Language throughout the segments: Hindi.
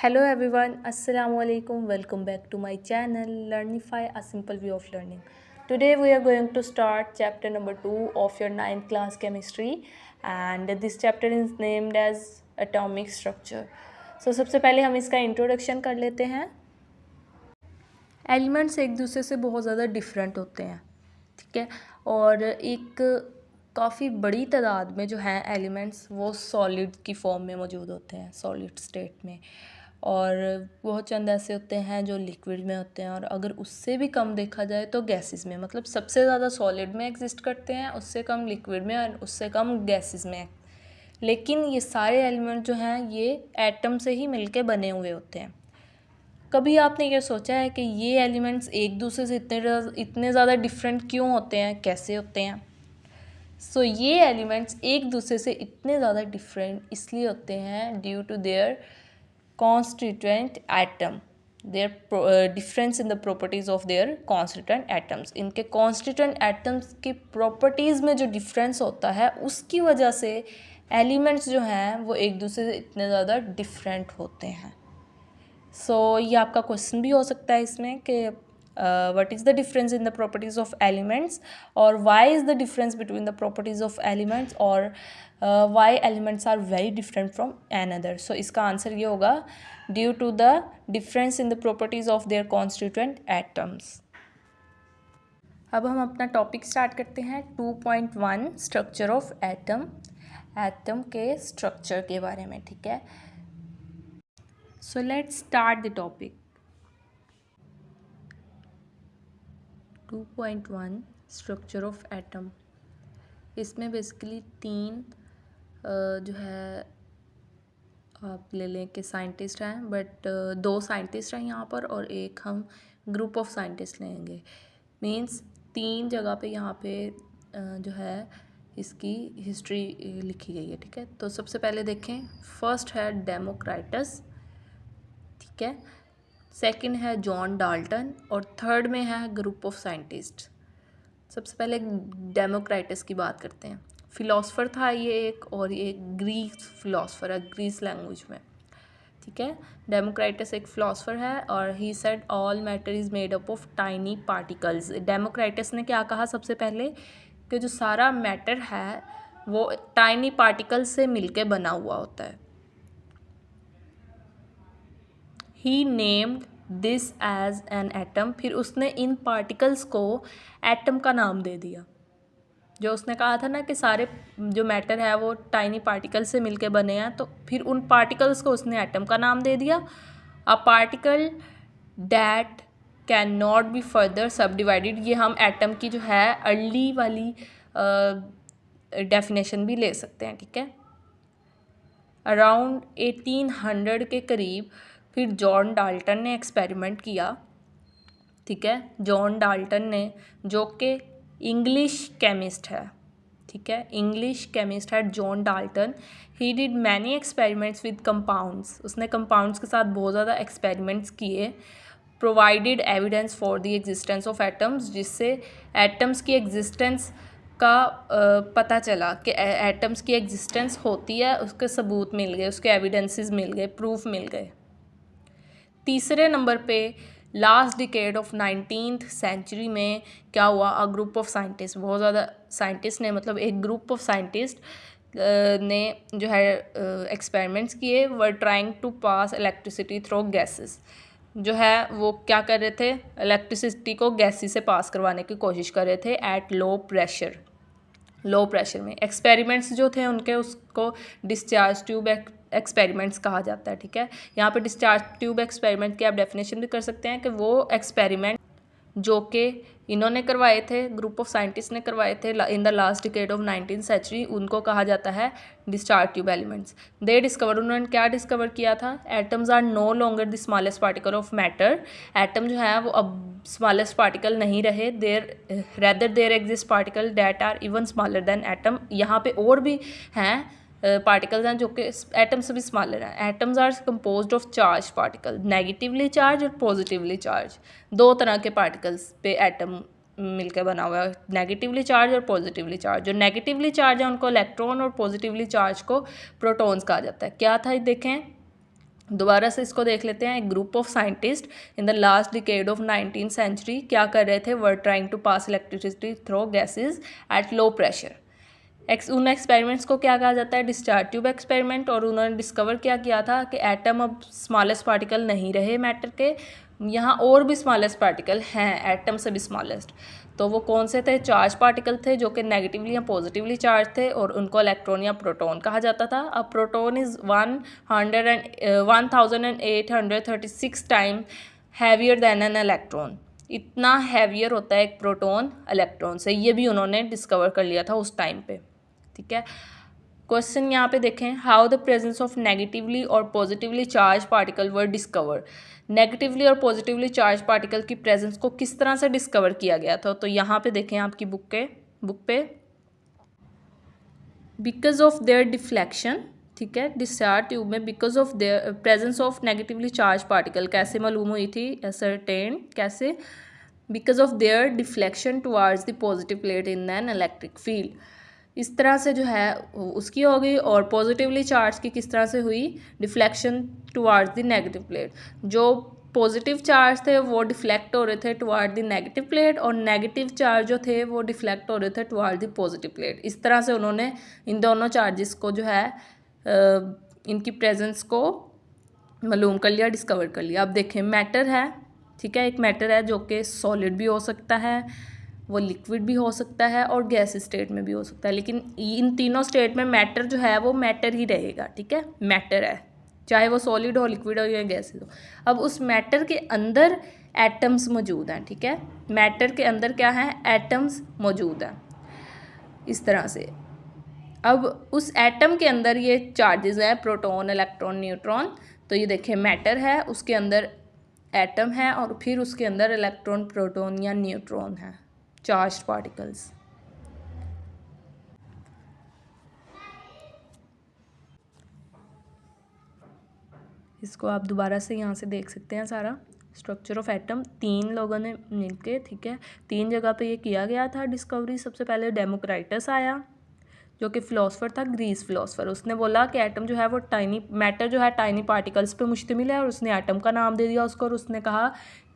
Hello everyone, Assalamu alaikum. Welcome back to my channel Learnify, a simple way of learning. Today we are going to start chapter number 2 of your 9th class chemistry, and this chapter is named as atomic structure. So सबसे पहले हम इसका इंट्रोडक्शन कर लेते हैं. एलिमेंट्स एक दूसरे से बहुत ज़्यादा डिफरेंट होते हैं, ठीक है, और एक काफ़ी बड़ी तादाद में जो हैं एलिमेंट्स वो सॉलिड की फॉर्म में मौजूद होते हैं, सॉलिड स्टेट में, और बहुत चंद ऐसे होते हैं जो लिक्विड में होते हैं, और अगर उससे भी कम देखा जाए तो गैसेस में, मतलब सबसे ज़्यादा सॉलिड में एग्जिस्ट करते हैं, उससे कम लिक्विड में और उससे कम गैसेस में. लेकिन ये सारे एलिमेंट जो हैं ये एटम से ही मिलके बने हुए होते हैं. कभी आपने ये सोचा है कि ये एलिमेंट्स एक दूसरे से इतने ज़्यादा डिफरेंट क्यों होते हैं, कैसे होते हैं? सो ये एलिमेंट्स एक दूसरे से इतने ज़्यादा डिफरेंट इसलिए होते हैं due to their constituent atom, their difference in the properties of their constituent atoms. इनके कॉन्स्टिट्यूएंट एटम्स की प्रॉपर्टीज़ में जो डिफरेंस होता है उसकी वजह से एलिमेंट्स जो हैं वो एक दूसरे से इतने ज़्यादा डिफरेंट होते हैं. सो ये आपका क्वेश्चन भी हो सकता है इसमें कि what is the difference in the properties of elements, or why is the difference between the properties of elements, or why elements are very different from another. So इसका आंसर ये होगा due to the difference in the properties of their constituent atoms. अब हम अपना टॉपिक स्टार्ट करते हैं. 2.1 स्ट्रक्चर ऑफ एटम, एटम के स्ट्रक्चर के बारे में, ठीक है. So let's start the topic. 2.1 structure of atom. इसमें बेसिकली तीन जो है आप ले लें कि साइंटिस्ट हैं, बट दो साइंटिस्ट हैं यहाँ पर और एक हम ग्रुप ऑफ साइंटिस्ट लेंगे. मींस तीन जगह पे यहाँ पे जो है इसकी हिस्ट्री लिखी गई है, ठीक है. तो सबसे पहले देखें, फर्स्ट है डेमोक्राइटस, ठीक है, सेकंड है जॉन डाल्टन, और थर्ड में है ग्रुप ऑफ साइंटिस्ट. सबसे पहले डेमोक्राइटस की बात करते हैं. फिलोसफर था ये एक, और ये ग्रीक फिलोसफर है, ग्रीस लैंग्वेज में, ठीक है. डेमोक्राइटस एक फिलोसफर है और he said all matter is made up of tiny particles. Democritus ने क्या कहा सबसे पहले कि जो सारा मैटर है वो टाइनी पार्टिकल से मिलके बना हुआ होता है. He named this as an atom. फिर उसने इन पार्टिकल्स को एटम का नाम दे दिया. जो उसने कहा था ना कि सारे जो मैटर है वो टाइनी पार्टिकल से मिलके बने हैं, तो फिर उन पार्टिकल्स को उसने एटम का नाम दे दिया. A particle that can not be further सब डिवाइडेड. ये हम एटम की जो है अर्ली वाली डेफिनेशन भी ले सकते हैं, ठीक है. अराउंड 1800 के करीब फिर जॉन डाल्टन ने एक्सपेरिमेंट किया, ठीक है. जॉन डाल्टन ने, जो कि इंग्लिश केमिस्ट है, ठीक है, इंग्लिश केमिस्ट है John Dalton. He did many experiments with compounds. उसने कंपाउंड्स के साथ बहुत ज़्यादा एक्सपेरिमेंट्स किए. Provided evidence for the existence of atoms, जिससे एटम्स की एग्जिस्टेंस का पता चला कि एटम्स की एग्जिस्टेंस होती है, उसके सबूत मिल गए, उसके एविडेंसेस मिल गए, प्रूफ मिल गए. तीसरे नंबर पे last decade of 19th century में क्या हुआ, अ ग्रुप ऑफ साइंटिस्ट, बहुत ज़्यादा साइंटिस्ट ने, मतलब एक ग्रुप ऑफ साइंटिस्ट ने जो है एक्सपेरिमेंट्स किए. Were trying to pass electricity through gases. जो है वो क्या कर रहे थे, इलेक्ट्रिसिटी को गैसेस से पास करवाने की कोशिश कर रहे थे eight low pressure. Low pressure में एक्सपेरिमेंट्स जो थे उनके, उसको डिस्चार्ज ट्यूब एक्सपेरिमेंट्स कहा जाता है, ठीक है. यहाँ पे डिस्चार्ज ट्यूब एक्सपेरिमेंट की आप डेफिनेशन भी कर सकते हैं कि वो एक्सपेरिमेंट जो कि इन्होंने करवाए थे, ग्रुप ऑफ साइंटिस्ट ने करवाए थे in the last decade of 19th century, उनको कहा जाता है discharge tube elements. They discover, उन्होंने क्या डिस्कवर किया था, atoms are no longer the smallest particle of matter. Atom जो है वो अब स्मॉलेस्ट पार्टिकल नहीं रहे. There rather there exist particle that are even smaller than atom. यहाँ पे और भी हैं पार्टिकल्स हैं जो कि एटम से भी स्मॉलर हैं. Atoms are composed of charge particle, negatively charge और पॉजिटिवली चार्ज. दो तरह के पार्टिकल्स पे एटम मिलकर बना हुआ है, नेगेटिवली चार्ज और पॉजिटिवली चार्ज. जो नेगेटिवली चार्ज है उनको इलेक्ट्रॉन और पॉजिटिवली चार्ज को प्रोटॉन्स कहा जाता है. क्या था देखें, दोबारा से इसको देख लेते हैं। एक group of scientist in the last decade of 19th century क्या कर रहे थे, were trying to pass electricity through gases at low pressure. उन एक्सपेरिमेंट्स को क्या कहा जाता है, डिस्चार्ज ट्यूब एक्सपेरिमेंट। और उन्होंने डिस्कवर क्या किया था कि एटम अब स्मॉलेस्ट पार्टिकल नहीं रहे मैटर के, यहाँ और भी स्मॉलेस्ट पार्टिकल हैं एटम से भी स्मॉलेस्ट। तो वो कौन से थे, चार्ज पार्टिकल थे जो कि नेगेटिवली या पॉजिटिवली चार्ज थे, और उनको इलेक्ट्रॉन या प्रोटॉन कहा जाता था। अब proton is 1836 time heavier than an electron. इतना हैवियर होता है एक प्रोटॉन इलेक्ट्रॉन से, ये भी उन्होंने डिस्कवर कर लिया था उस टाइम पे। ठीक है, क्वेश्चन यहाँ पे देखें, how the presence of negatively और positively charge particle were discovered. Negatively और पॉजिटिवली चार्ज पार्टिकल की प्रेजेंस को किस तरह से डिस्कवर किया गया था, तो यहाँ पे देखें आपकी बुक पे, बिकॉज ऑफ देयर डिफ्लेक्शन। ठीक है, डिस्चार्ज ट्यूब में because of their presence of negatively charge particle कैसे मालूम हुई थी, असरटेन कैसे, because of their deflection towards the positive plate in an electric field. इस तरह से जो है उसकी हो गई। और पॉजिटिवली चार्ज की किस तरह से हुई, deflection towards the negative plate. जो पॉजिटिव चार्ज थे वो डिफ्लेक्ट हो रहे थे टुवार्ड द नेगेटिव प्लेट, और नेगेटिव चार्ज जो थे वो डिफ्लेक्ट हो रहे थे टुवार्ड द पॉजिटिव प्लेट। इस तरह से उन्होंने इन दोनों चार्जेस को जो है इनकी प्रेजेंस को मालूम कर लिया, डिस्कवर कर लिया। अब देखें, मैटर है, ठीक है, एक मैटर है जो कि सॉलिड भी हो सकता है, वो लिक्विड भी हो सकता है, और गैस स्टेट में भी हो सकता है। लेकिन इन तीनों स्टेट में मैटर जो है वो मैटर ही रहेगा। ठीक है, मैटर है, चाहे वो सॉलिड हो, लिक्विड हो या गैस हो। अब उस मैटर के अंदर एटम्स मौजूद हैं। ठीक है, मैटर के अंदर क्या है, एटम्स मौजूद हैं इस तरह से। अब उस एटम के अंदर ये चार्जेस हैं, प्रोटॉन, इलेक्ट्रॉन, न्यूट्रॉन। तो ये देखें, मैटर है, उसके अंदर एटम है, और फिर उसके अंदर इलेक्ट्रॉन, प्रोटॉन या न्यूट्रॉन है, चार्ज्ड पार्टिकल्स। इसको आप दोबारा से यहाँ से देख सकते हैं सारा स्ट्रक्चर ऑफ एटम। 3 लोगों ने मिलके, ठीक है, 3 जगह पे ये किया गया था डिस्कवरी। सबसे पहले डेमोक्राइटस आया जो कि फ़िलासफ़र था, ग्रीस फ़िलासफ़र। उसने बोला कि एटम जो है वो टाइनी मैटर जो है टाइनी पार्टिकल्स पे मुश्तमिल है, और उसने एटम का नाम दे दिया उसको, और उसने कहा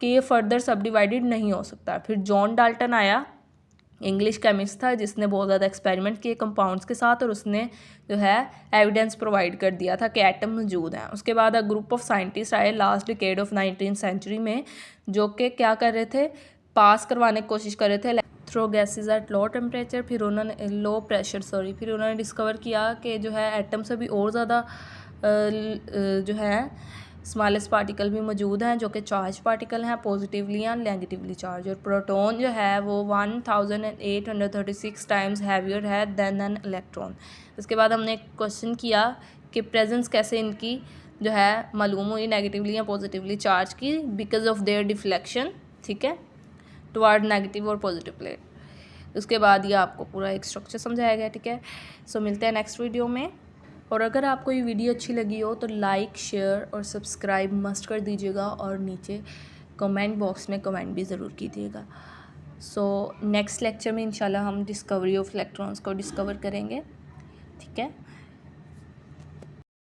कि ये फर्दर सब डिवाइडेड नहीं हो सकता। फिर जॉन डाल्टन आया, इंग्लिश केमिस्ट था, जिसने बहुत ज़्यादा एक्सपेरिमेंट किए कंपाउंड्स के साथ, और उसने जो है एविडेंस प्रोवाइड कर दिया था कि एटम मौजूद हैं। उसके बाद अ ग्रुप ऑफ साइंटिस्ट आए last decade of 19th century में, जो कि क्या कर रहे थे, पास करवाने की कोशिश कर रहे थे through gases at low temperature. फिर उन्होंने लो प्रेशर फिर उन्होंने डिस्कवर किया कि जो है एटम से भी और ज़्यादा जो है स्मॉलेस्ट पार्टिकल भी मौजूद हैं, जो कि चार्ज पार्टिकल हैं, पॉजिटिवली या नेगेटिवली चार्ज। और प्रोटॉन जो है वो 1836 टाइम्स हैवियर है दैन एन इलेक्ट्रॉन। उसके बाद हमने एक क्वेश्चन किया कि प्रेजेंस कैसे इनकी जो है मालूम हुई, नेगेटिवली या पॉजिटिवली चार्ज की, बिकॉज ऑफ देयर डिफ्लेक्शन। ठीक है, टुवार्ड नेगेटिव और पॉजिटिव प्लेट। उसके बाद ये आपको पूरा एक स्ट्रक्चर समझाया गया। ठीक है, सो मिलते हैं नेक्स्ट वीडियो में। और अगर आपको ये वीडियो अच्छी लगी हो तो लाइक, शेयर और सब्सक्राइब मस्ट कर दीजिएगा, और नीचे कमेंट बॉक्स में कमेंट भी ज़रूर कीजिएगा। सो नेक्स्ट लेक्चर में इंशाल्लाह हम डिस्कवरी ऑफ इलेक्ट्रॉन्स को डिस्कवर करेंगे। ठीक है।